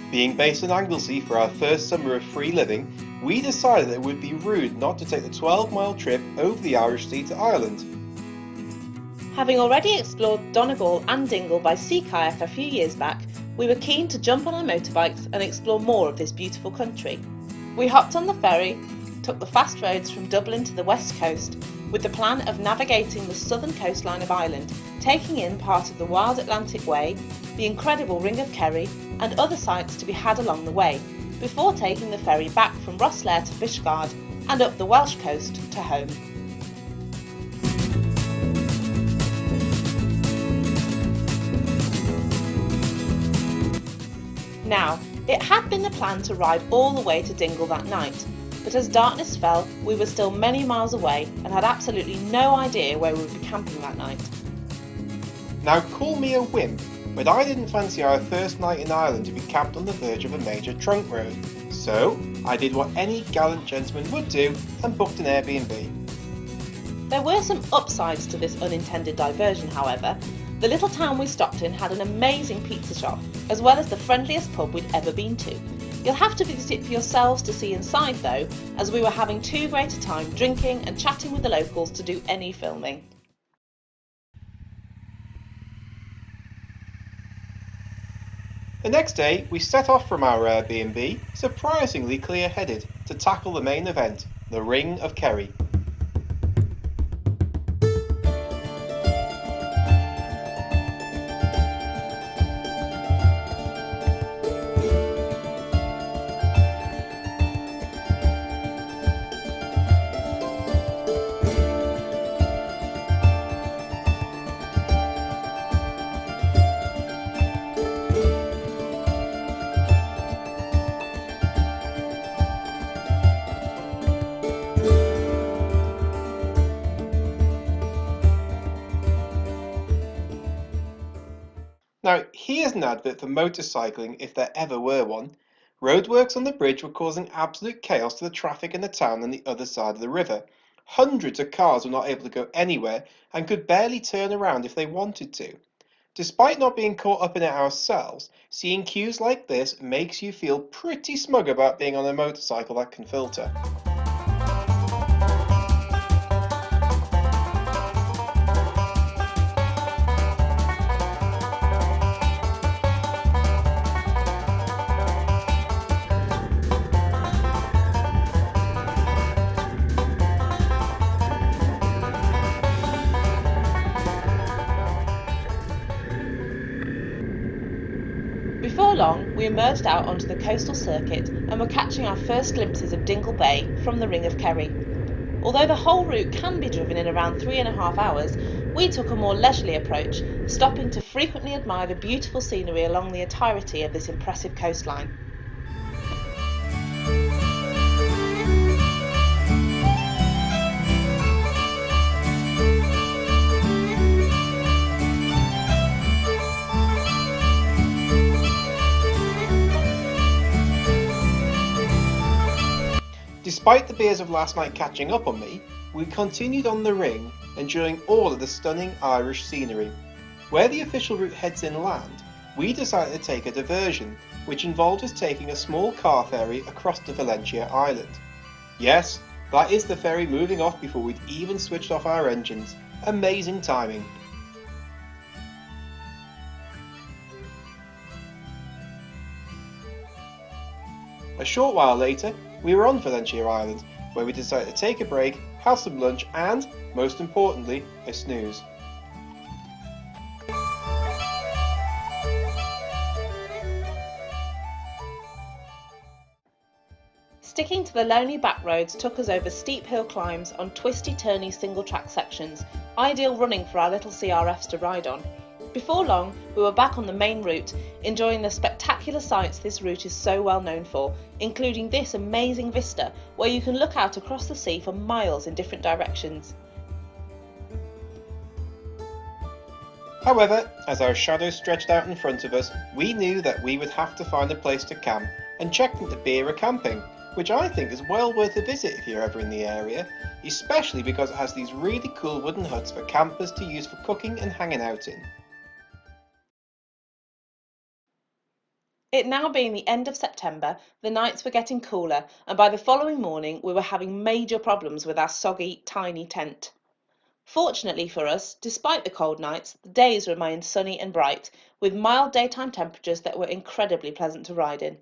Being based in Anglesey for our first summer of free living, we decided that it would be rude not to take the 12-mile trip over the Irish Sea to Ireland. Having already explored Donegal and Dingle by sea kayak a few years back, we were keen to jump on our motorbikes and explore more of this beautiful country. We hopped on the ferry, took the fast roads from Dublin to the west coast, with the plan of navigating the southern coastline of Ireland, taking in part of the wild Atlantic Way, the incredible Ring of Kerry, and other sights to be had along the way, before taking the ferry back from Rosslare to Fishguard and up the Welsh coast to home. Now, it had been the plan to ride all the way to Dingle that night, but as darkness fell, we were still many miles away and had absolutely no idea where we would be camping that night. Now call me a wimp, but I didn't fancy our first night in Ireland to be camped on the verge of a major trunk road. So I did what any gallant gentleman would do and booked an Airbnb. There were some upsides to this unintended diversion, however. The little town we stopped in had an amazing pizza shop, as well as the friendliest pub we'd ever been to. You'll have to visit it for yourselves to see inside though, as we were having too great a time drinking and chatting with the locals to do any filming. The next day, we set off from our Airbnb, surprisingly clear-headed, to tackle the main event, the Ring of Kerry. Now, here's an advert for motorcycling if there ever were one. Roadworks on the bridge were causing absolute chaos to the traffic in the town on the other side of the river. Hundreds of cars were not able to go anywhere and could barely turn around if they wanted to. Despite not being caught up in it ourselves, seeing queues like this makes you feel pretty smug about being on a motorcycle that can filter. Before long, we emerged out onto the coastal circuit and were catching our first glimpses of Dingle Bay from the Ring of Kerry. Although the whole route can be driven in around 3.5 hours, we took a more leisurely approach, stopping to frequently admire the beautiful scenery along the entirety of this impressive coastline. Despite the beers of last night catching up on me, we continued on the ring, enjoying all of the stunning Irish scenery. Where the official route heads inland, we decided to take a diversion, which involved us taking a small car ferry across to Valentia Island. Yes, that is the ferry moving off before we'd even switched off our engines. Amazing timing. A short while later, we were on Valentia Island, where we decided to take a break, have some lunch and, most importantly, a snooze. Sticking to the lonely back roads took us over steep hill climbs on twisty-turny single-track sections, ideal running for our little CRFs to ride on. Before long, we were back on the main route, enjoying the spectacular sights this route is so well known for, including this amazing vista where you can look out across the sea for miles in different directions. However, as our shadows stretched out in front of us, we knew that we would have to find a place to camp and checked into Beera camping, which I think is well worth a visit if you're ever in the area, especially because it has these really cool wooden huts for campers to use for cooking and hanging out in. It now being the end of September, the nights were getting cooler, and by the following morning we were having major problems with our soggy, tiny tent. Fortunately for us, despite the cold nights, the days remained sunny and bright, with mild daytime temperatures that were incredibly pleasant to ride in.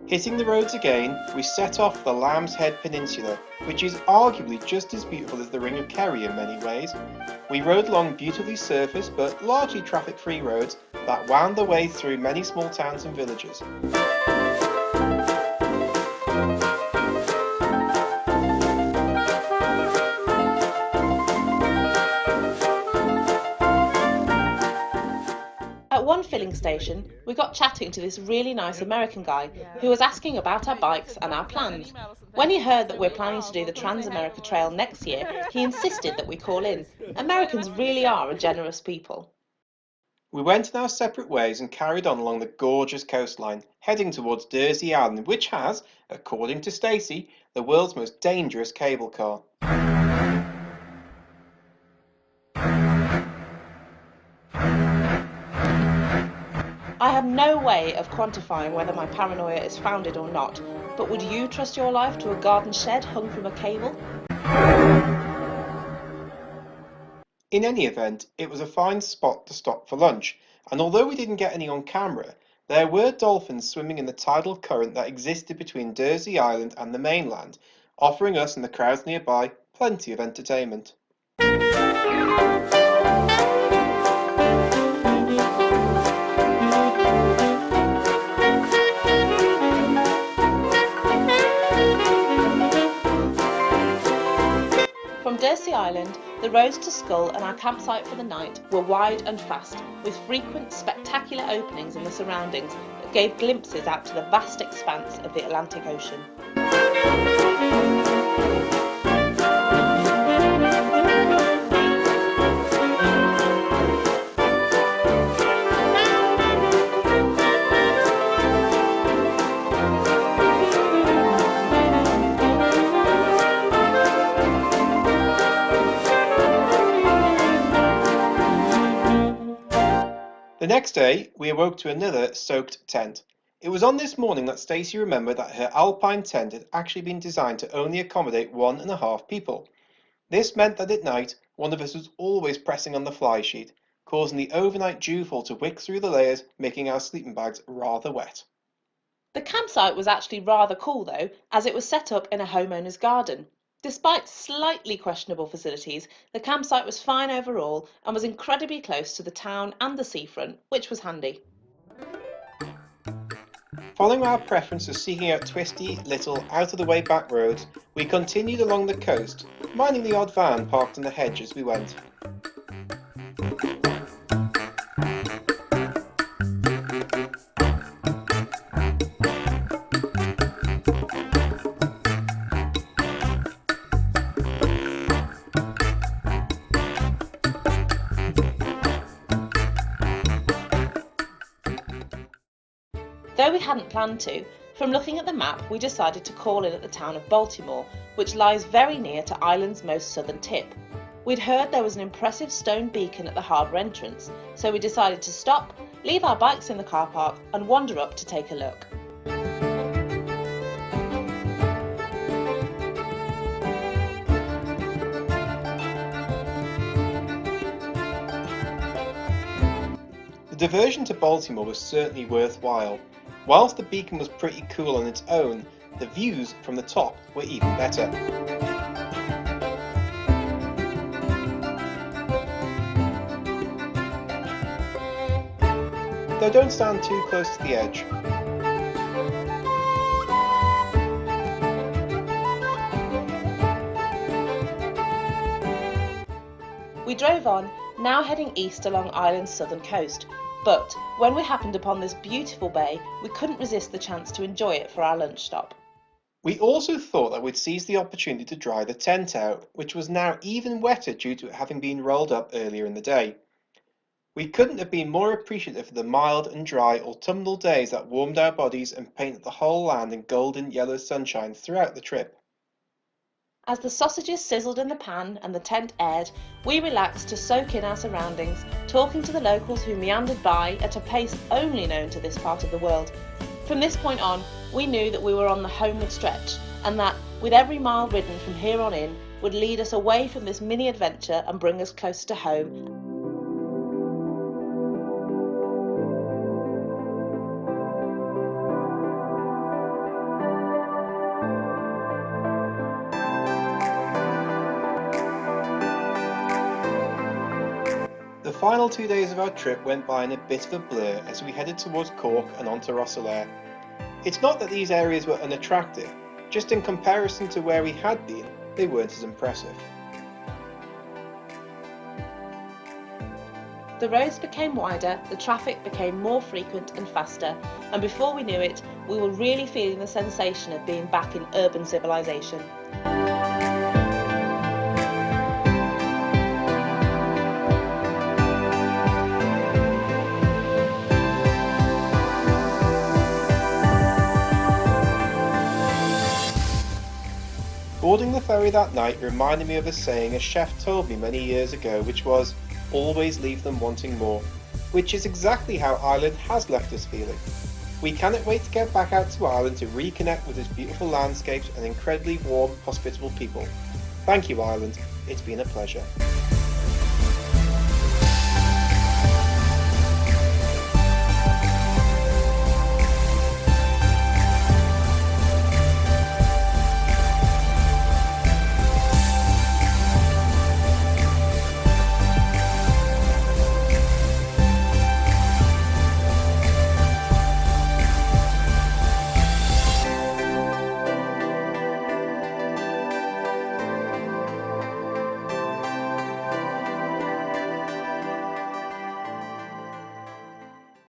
Hitting the roads again, we set off the Lamb's Head Peninsula, which is arguably just as beautiful as the Ring of Kerry in many ways. We rode along beautifully surfaced but largely traffic-free roads that wound their way through many small towns and villages. At one filling station, we got chatting to this really nice American guy who was asking about our bikes and our plans. When he heard that we're planning to do the Trans-America Trail next year, he insisted that we call in. Americans really are a generous people. We went in our separate ways and carried on along the gorgeous coastline, heading towards Dursey Island, which has, according to Stacey, the world's most dangerous cable car. I have no way of quantifying whether my paranoia is founded or not, but would you trust your life to a garden shed hung from a cable? In any event, it was a fine spot to stop for lunch, and although we didn't get any on camera, there were dolphins swimming in the tidal current that existed between Dursey Island and the mainland, offering us and the crowds nearby plenty of entertainment. From Dursey Island, the roads to Schull and our campsite for the night were wide and fast, with frequent spectacular openings in the surroundings that gave glimpses out to the vast expanse of the Atlantic Ocean. The next day, we awoke to another soaked tent. It was on this morning that Stacey remembered that her alpine tent had actually been designed to only accommodate 1.5 people. This meant that at night, one of us was always pressing on the fly sheet, causing the overnight dewfall to wick through the layers, making our sleeping bags rather wet. The campsite was actually rather cool though, as it was set up in a homeowner's garden. Despite slightly questionable facilities, the campsite was fine overall and was incredibly close to the town and the seafront, which was handy. Following our preference of seeking out twisty, little, out-of-the-way back roads, we continued along the coast, minding the odd van parked on the hedge as we went. Though we hadn't planned to, from looking at the map we decided to call in at the town of Baltimore, which lies very near to Ireland's most southern tip. We'd heard there was an impressive stone beacon at the harbour entrance, so we decided to stop, leave our bikes in the car park and wander up to take a look. The diversion to Baltimore was certainly worthwhile. Whilst the beacon was pretty cool on its own, the views from the top were even better. though don't stand too close to the edge. We drove on, now heading east along Ireland's southern coast, but when we happened upon this beautiful bay, we couldn't resist the chance to enjoy it for our lunch stop. We also thought that we'd seize the opportunity to dry the tent out, which was now even wetter due to it having been rolled up earlier in the day. We couldn't have been more appreciative of the mild and dry autumnal days that warmed our bodies and painted the whole land in golden yellow sunshine throughout the trip. As the sausages sizzled in the pan and the tent aired, we relaxed to soak in our surroundings, talking to the locals who meandered by at a pace only known to this part of the world. From this point on, we knew that we were on the homeward stretch, and that, with every mile ridden from here on in, would lead us away from this mini adventure and bring us closer to home. The final 2 days of our trip went by in a bit of a blur as we headed towards Cork and onto Rosslare. It's not that these areas were unattractive, just in comparison to where we had been, they weren't as impressive. The roads became wider, the traffic became more frequent and faster, and before we knew it, we were really feeling the sensation of being back in urban civilization. Boarding the ferry that night reminded me of a saying a chef told me many years ago, which was, always leave them wanting more, which is exactly how Ireland has left us feeling. We cannot wait to get back out to Ireland to reconnect with its beautiful landscapes and incredibly warm, hospitable people. Thank you, Ireland. It's been a pleasure.